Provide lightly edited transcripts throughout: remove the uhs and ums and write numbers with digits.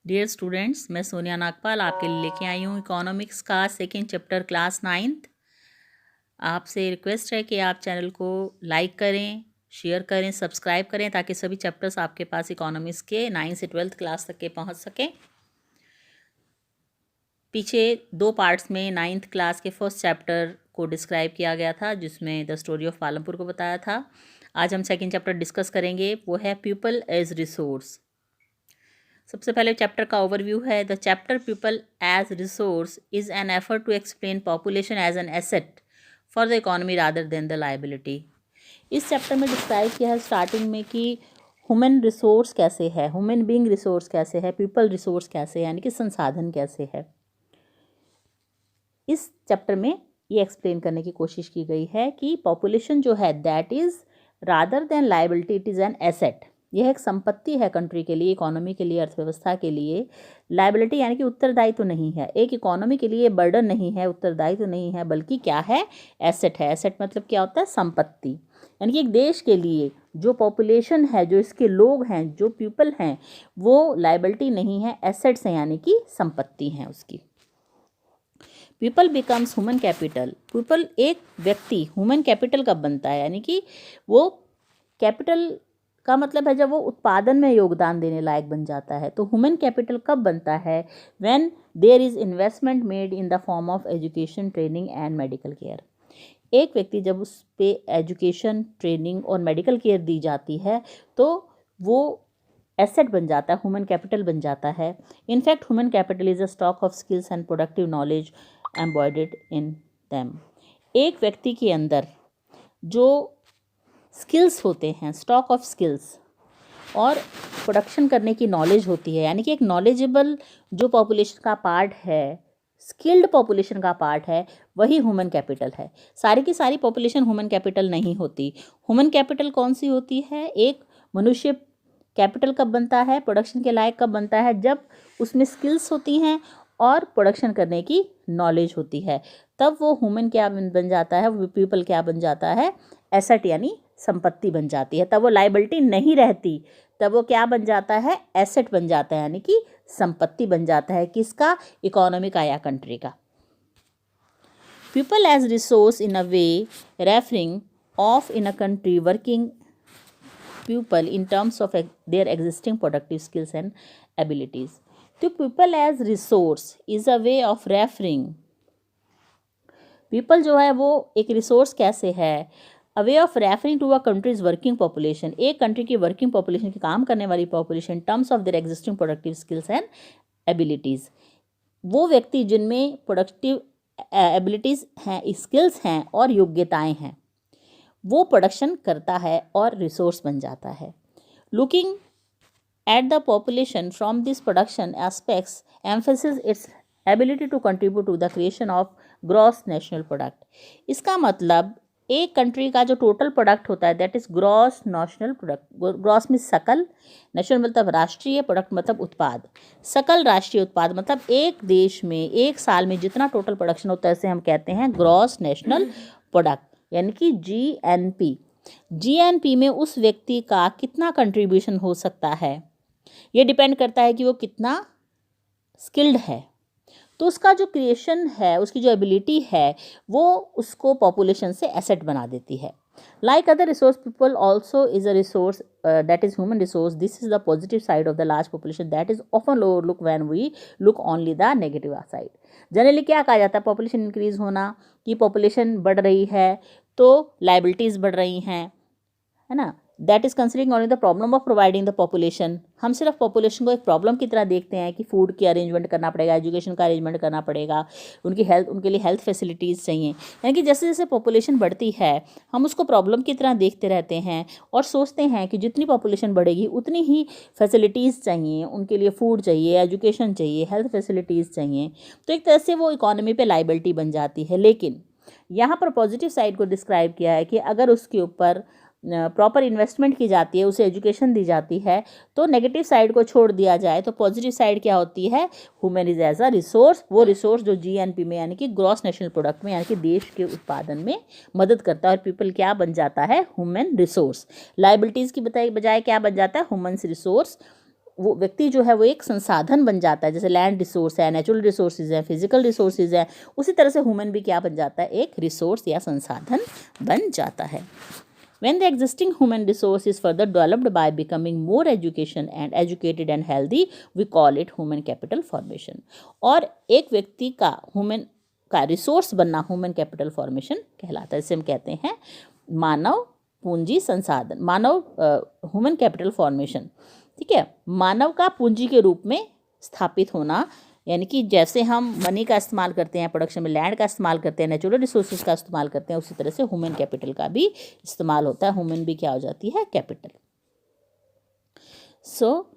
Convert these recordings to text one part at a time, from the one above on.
Dear students, मैं सोनिया नागपाल आपके लिए लेके आई हूँ इकोनॉमिक्स का सेकेंड चैप्टर क्लास 9th। आपसे रिक्वेस्ट है कि आप चैनल को लाइक करें, शेयर करें, सब्सक्राइब करें ताकि सभी चैप्टर्स आपके पास इकोनॉमिक्स के 9 से 12th क्लास तक के पहुँच सकें। पीछे 2 पार्ट्स में 9th क्लास के फर्स्ट चैप्टर को डिस्क्राइब किया गया था, जिसमें द स्टोरी ऑफ पालमपुर को बताया था। आज हम सेकेंड चैप्टर डिस्कस करेंगे, वो है पीपल एज रिसोर्स। सबसे पहले चैप्टर का ओवरव्यू है। The chapter people as resource is an effort to explain population as an asset for the economy rather than the liability. इस चैप्टर में डिस्क्राइब किया है स्टार्टिंग में कि ह्यूमन रिसोर्स कैसे है, ह्यूमन बीइंग रिसोर्स कैसे है, पीपल रिसोर्स कैसे है, यानी कि संसाधन कैसे है। इस चैप्टर में ये एक्सप्लेन करने की कोशिश की गई है कि पॉपुलेशन जो है that is rather than liability, it is an asset. यह एक संपत्ति है कंट्री के लिए, इकोनॉमी के लिए, अर्थव्यवस्था के लिए। लाइबिलिटी यानी कि उत्तरदायित्व नहीं है, एक इकोनॉमी के लिए बर्डन नहीं है, उत्तरदायित्व नहीं है, बल्कि क्या है, एसेट है। एसेट मतलब क्या होता है, संपत्ति। यानी कि एक देश के लिए जो पॉपुलेशन है, जो इसके लोग हैं, जो पीपल हैं, वो लाइबिलिटी नहीं है, एसेट्स हैं, यानी कि संपत्ति हैं उसकी। People becomes human capital. People, एक व्यक्ति ह्यूमन कैपिटल कब बनता है, यानी कि वो कैपिटल का मतलब है जब वो उत्पादन में योगदान देने लायक बन जाता है। तो ह्यूमन कैपिटल कब बनता है, when there is investment made in the form of education, training and medical care. एक व्यक्ति जब उस पे एजुकेशन, ट्रेनिंग और मेडिकल केयर दी जाती है तो वो एसेट बन जाता है, ह्यूमन कैपिटल बन जाता है। In fact human capital is a stock of skills and productive knowledge embodied in them. एक व्यक्ति के अंदर जो स्किल्स होते हैं, स्टॉक ऑफ स्किल्स और प्रोडक्शन करने की नॉलेज होती है, यानी कि एक नॉलेजेबल जो पॉपुलेशन का पार्ट है, स्किल्ड पॉपुलेशन का पार्ट है, वही ह्यूमन कैपिटल है। सारी की सारी पॉपुलेशन ह्यूमन कैपिटल नहीं होती। ह्यूमन कैपिटल कौन सी होती है, एक मनुष्य कैपिटल कब बनता है, प्रोडक्शन के लायक कब बनता है, जब उसमें स्किल्स होती हैं और प्रोडक्शन करने की नॉलेज होती है, तब वो ह्यूमन क्या बन जाता है, वो पीपल क्या बन जाता है, एसेट यानी संपत्ति बन जाती है। तब वो लाइबिलिटी नहीं रहती, तब वो क्या बन जाता है, एसेट बन जाता है, यानी कि संपत्ति बन जाता है। किसका, इकोनॉमी का या कंट्री का। People as resource in a way referring of in a country working people in terms of their existing productive skills and abilities. तो people as resource is a way of referring. people जो है वो एक resource कैसे है, a way of referring to a country's working population, एक country की working population की काम करने वाली population, terms of their existing productive skills and abilities। वो व्यक्ति जिनमें प्रोडक्टिव एबिलिटीज़ हैं, स्किल्स हैं और योग्यताएं हैं, वो प्रोडक्शन करता है और रिसोर्स बन जाता है। Looking at the population from this production aspects emphasis its ability to contribute to the creation of gross national product. इसका मतलब एक कंट्री का जो टोटल प्रोडक्ट होता है that is gross national product. Gross में सकल, नेशनल मतलब राष्ट्रीय, प्रोडक्ट मतलब उत्पाद। सकल राष्ट्रीय उत्पाद मतलब एक देश में एक साल में जितना टोटल प्रोडक्शन होता है इसे हम कहते हैं ग्रॉस नेशनल प्रोडक्ट, यानी कि जीएनपी। जीएनपी में उस व्यक्ति का कितना कंट्रीब्यूशन हो सकता है, ये डिपेंड करता है कि वो कितना स्किल्ड है। तो उसका जो क्रिएशन है, उसकी जो एबिलिटी है, वो उसको पॉपुलेशन से एसेट बना देती है। Like other resource, people also is a resource that is human resource. This is the positive side of the large population that is often overlook when we look only the negative side. Generally क्या कहा जाता है, population increase होना, कि population बढ़ रही है तो लाइबिलिटीज़ बढ़ रही हैं, है ना। That is considering only the problem of providing the population. हम सिर्फ पॉपुलेशन को एक प्रॉब्लम की तरह देखते हैं कि फूड की अरेंजमेंट करना पड़ेगा, एजुकेशन का अरेंजमेंट करना पड़ेगा, उनकी हेल्थ, उनके लिए हेल्थ फैसिलिटीज़ चाहिए। यानी कि जैसे जैसे पॉपुलेशन बढ़ती है हम उसको प्रॉब्लम की तरह देखते रहते हैं और सोचते हैं कि जितनी पॉपुलेशन बढ़ेगी उतनी ही फैसिलिटीज़ चाहिए, उनके लिए फूड चाहिए, एजुकेशन चाहिए, हेल्थ फैसिलिटीज़ चाहिए। तो एक तरह से वो इकोनॉमी पे लाइबिलिटी बन जाती है। लेकिन यहाँ पर पॉजिटिव साइड को डिस्क्राइब किया है कि अगर उसके ऊपर प्रॉपर इन्वेस्टमेंट की जाती है, उसे एजुकेशन दी जाती है, तो नेगेटिव साइड को छोड़ दिया जाए तो पॉजिटिव साइड क्या होती है, human is as a resource. वो रिसोर्स जो जीएनपी में यानी कि ग्रॉस नेशनल प्रोडक्ट में, यानी कि देश के उत्पादन में मदद करता है, और पीपल क्या बन जाता है, ह्यूमन रिसोर्स। लाइबिलिटीज़ की बजाय क्या बन जाता है, ह्यूमन रिसोर्स। वो व्यक्ति जो है वो एक संसाधन बन जाता है, जैसे लैंड रिसोर्स है, नेचुरल रिसोर्सेज है, फिजिकल रिसोर्सेज है, उसी तरह से ह्यूमन भी क्या बन जाता है, एक रिसोर्स या संसाधन बन जाता है. When the existing human resource is further developed by becoming more educated and healthy, we call it human capital formation. और एक व्यक्ति का ह्यूमन का रिसोर्स बनना ह्यूमन कैपिटल फॉर्मेशन कहलाता है. इसे हम कहते हैं मानव पूंजी संसाधन, मानव ह्यूमन कैपिटल फॉर्मेशन. ठीक है, मानव का पूंजी के रूप में स्थापित होना, यानी कि जैसे हम मनी का इस्तेमाल करते हैं प्रोडक्शन में, लैंड का इस्तेमाल करते हैं, नेचुरल रिसोर्सेज का इस्तेमाल करते हैं, उसी तरह से ह्यूमन कैपिटल का भी इस्तेमाल होता है. ह्यूमन भी क्या हो जाती है, capital. So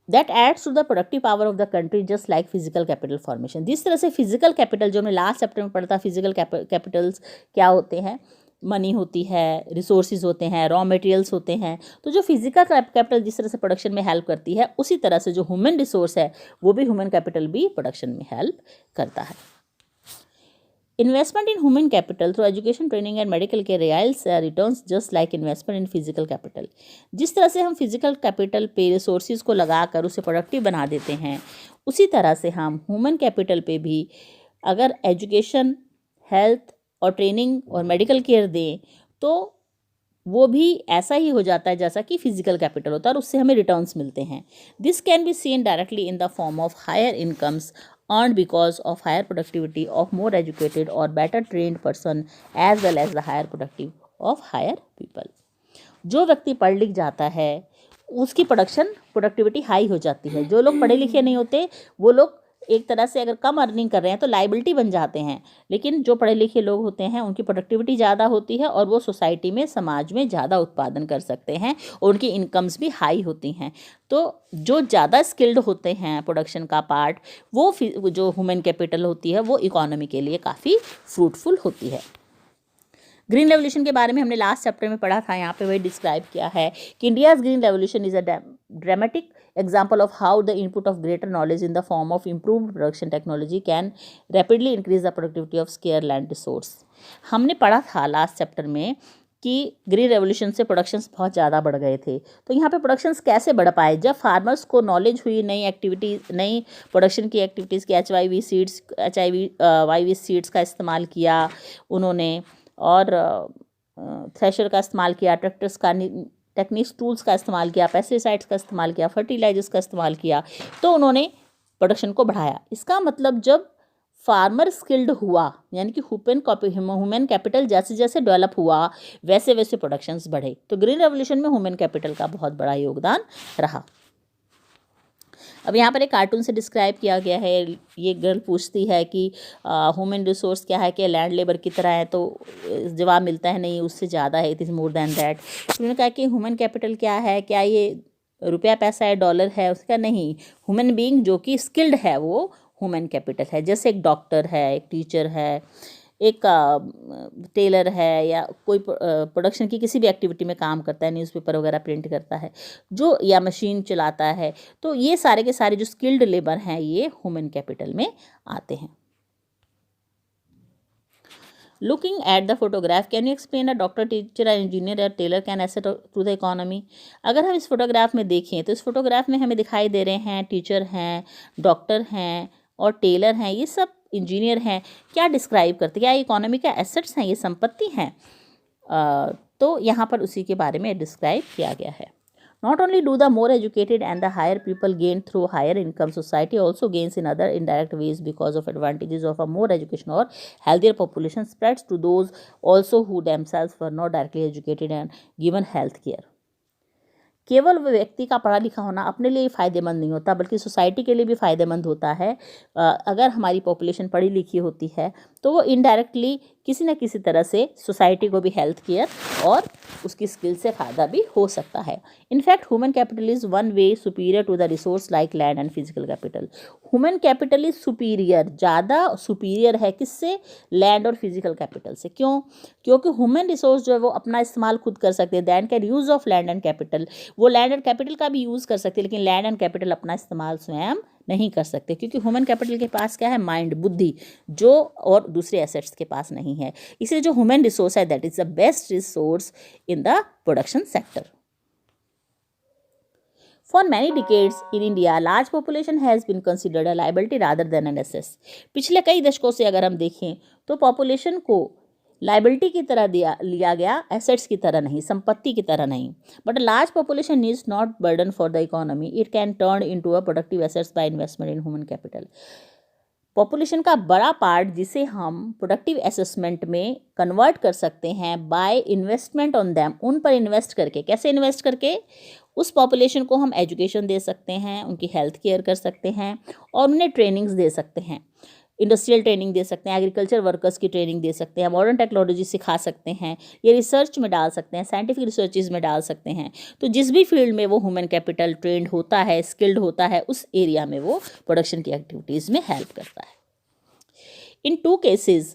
that adds to the productive power of the country just like physical capital formation. जिस तरह से फिजिकल कैपिटल जो हमने लास्ट चैप्टर में पढ़ा था, फिजिकल कैपिटल्स क्या होते हैं, मनी होती है, रिसोर्सेज होते हैं, रॉ मटेरियल्स होते हैं. तो जो फिजिकल कैपिटल जिस तरह से प्रोडक्शन में हेल्प करती है, उसी तरह से जो ह्यूमन रिसोर्स है वो भी ह्यूमन कैपिटल भी प्रोडक्शन में हेल्प करता है. Investment in human capital through education, training and medical care reals returns just like investment in physical capital. जिस तरह से हम फिजिकल कैपिटल पे रिसोर्सेज को लगाकर उसे प्रोडक्टिव बना देते हैं, उसी तरह से हम ह्यूमन कैपिटल पे भी अगर एजुकेशन, हेल्थ और ट्रेनिंग और मेडिकल केयर दें तो वो भी ऐसा ही हो जाता है जैसा कि फिजिकल कैपिटल होता है, और उससे हमें रिटर्न्स मिलते हैं. This can be seen directly in the form of higher incomes earned because of higher productivity of more educated or better trained person as well as the higher productive of higher people. जो व्यक्ति पढ़ लिख जाता है उसकी productivity high हो जाती है. जो लोग पढ़े लिखे नहीं होते वो लोग एक तरह से अगर कम अर्निंग कर रहे हैं तो लाइबिलिटी बन जाते हैं, लेकिन जो पढ़े लिखे लोग होते हैं उनकी प्रोडक्टिविटी ज़्यादा होती है और वो सोसाइटी में, समाज में ज़्यादा उत्पादन कर सकते हैं और उनकी इनकम्स भी हाई होती हैं. तो जो ज़्यादा स्किल्ड होते हैं प्रोडक्शन का पार्ट, वो जो ह्यूमन कैपिटल होती है वो इकोनॉमी के लिए काफ़ी फ्रूटफुल होती है. ग्रीन रेवोल्यूशन के बारे में हमने लास्ट चैप्टर में पढ़ा था, यहाँ पे वही डिस्क्राइब किया है कि India's green revolution is a dramatic example of how the input of greater knowledge in the form of improved production technology can rapidly increase the productivity of scarce land resource. हमने पढ़ा था last chapter में कि green revolution से productions बहुत ज़्यादा बढ़ गए थे. तो यहाँ पे प्रोडक्शंस कैसे बढ़ पाए, जब फार्मर्स को नॉलेज हुई, नई प्रोडक्शन की एक्टिविटीज़ की, HIV सीड्स का इस्तेमाल किया उन्होंने, और थ्रेशर का इस्तेमाल किया, ट्रैक्टर्स का टेक्निक्स, टूल्स का इस्तेमाल किया, पेस्टिसाइड्स का इस्तेमाल किया, फर्टिलाइजर्स का इस्तेमाल किया, तो उन्होंने प्रोडक्शन को बढ़ाया. इसका मतलब जब फार्मर स्किल्ड हुआ, यानी कि ह्यूमन कैपिटल जैसे जैसे डेवलप हुआ वैसे वैसे प्रोडक्शंस बढ़े. तो ग्रीन रेवोल्यूशन में ह्यूमन कैपिटल का बहुत बड़ा योगदान रहा. अब यहाँ पर एक कार्टून से डिस्क्राइब किया गया है. ये गर्ल पूछती है कि ह्यूमन रिसोर्स क्या है, क्या लैंड लेबर की तरह है, तो जवाब मिलता है नहीं, उससे ज़्यादा है, it is more than that. उन्होंने कहा कि ह्यूमन कैपिटल क्या है, क्या ये रुपया पैसा है, डॉलर है, उसका नहीं, ह्यूमन बीइंग जो कि स्किल्ड है वो ह्यूमन कैपिटल है. जैसे एक डॉक्टर है, एक टीचर है, एक टेलर है, या कोई प्रोडक्शन की किसी भी एक्टिविटी में काम करता है, न्यूज़पेपर वगैरह प्रिंट करता है, जो या मशीन चलाता है, तो ये सारे के सारे जो स्किल्ड लेबर हैं ये ह्यूमन कैपिटल में आते हैं. Looking at the photograph, can you explain a doctor, teacher, engineer या tailor can asset to the economy. अगर हम इस फोटोग्राफ में देखें तो इस फोटोग्राफ में हमें दिखाई दे रहे हैं टीचर हैं, डॉक्टर हैं और टेलर हैं, ये सब इंजीनियर हैं. क्या डिस्क्राइब करते, क्या इकोनॉमी का एसेट्स हैं, ये संपत्ति हैं. तो यहाँ पर उसी के बारे में डिस्क्राइब किया गया है. Not only do the more educated and the higher people gain through higher income, society also gains in other indirect ways because of advantages of a more education or healthier population spreads to those also who themselves were not directly educated and given health care. केवल वो व्यक्ति का पढ़ा लिखा होना अपने लिए फ़ायदेमंद नहीं होता, बल्कि सोसाइटी के लिए भी फ़ायदेमंद होता है. अगर हमारी पॉपुलेशन पढ़ी लिखी होती है तो वो इनडायरेक्टली किसी न किसी तरह से सोसाइटी को भी हेल्थ केयर और उसकी स्किल से फ़ायदा भी हो सकता है. In fact human capital is one way superior to the resource like land and physical capital. Human capital is superior, ज़्यादा सुपीरियर है किससे, लैंड और फिजिकल कैपिटल से. क्यों? क्योंकि ह्यूमन रिसोर्स जो है वो अपना इस्तेमाल खुद कर सकते हैं. Then can use of land and capital, वो लैंड एंड कैपिटल का भी यूज़ कर सकते हैं, लेकिन लैंड एंड कैपिटल अपना इस्तेमाल स्वयं नहीं कर सकते, क्योंकि ह्यूमन कैपिटल के पास क्या है, माइंड, बुद्धि, जो और दूसरे एसेट्स के पास नहीं है. इसलिए जो ह्यूमन रिसोर्स है that is the best resource in the production sector. For many decades in India large population has been considered a liability rather than an एसेस। पिछले कई दशकों से अगर हम देखें तो पॉपुलेशन को लाइबिलिटी की तरह लिया गया, एसेट्स की तरह नहीं, संपत्ति की तरह नहीं। But large population needs not burden for the economy, it can turn into a productive assets by investment in human capital. Population का बड़ा पार्ट जिसे हम प्रोडक्टिव असेसमेंट में कन्वर्ट कर सकते हैं बाय इन्वेस्टमेंट ऑन दैम, उन पर इन्वेस्ट करके। कैसे इन्वेस्ट करके? उस पॉपुलेशन को हम एजुकेशन दे सकते हैं, उनकी हेल्थ केयर कर सकते हैं और उन्हें ट्रेनिंग्स दे सकते हैं, इंडस्ट्रियल ट्रेनिंग दे सकते हैं, एग्रीकल्चर वर्कर्स की ट्रेनिंग दे सकते हैं, मॉडर्न टेक्नोलॉजी सिखा सकते हैं, ये रिसर्च में डाल सकते हैं, साइंटिफिक रिसर्चेज में डाल सकते हैं। तो जिस भी फील्ड में वो ह्यूमन कैपिटल ट्रेंड होता है, स्किल्ड होता है, उस एरिया में वो प्रोडक्शन की एक्टिविटीज़ में हेल्प करता है। In two cases,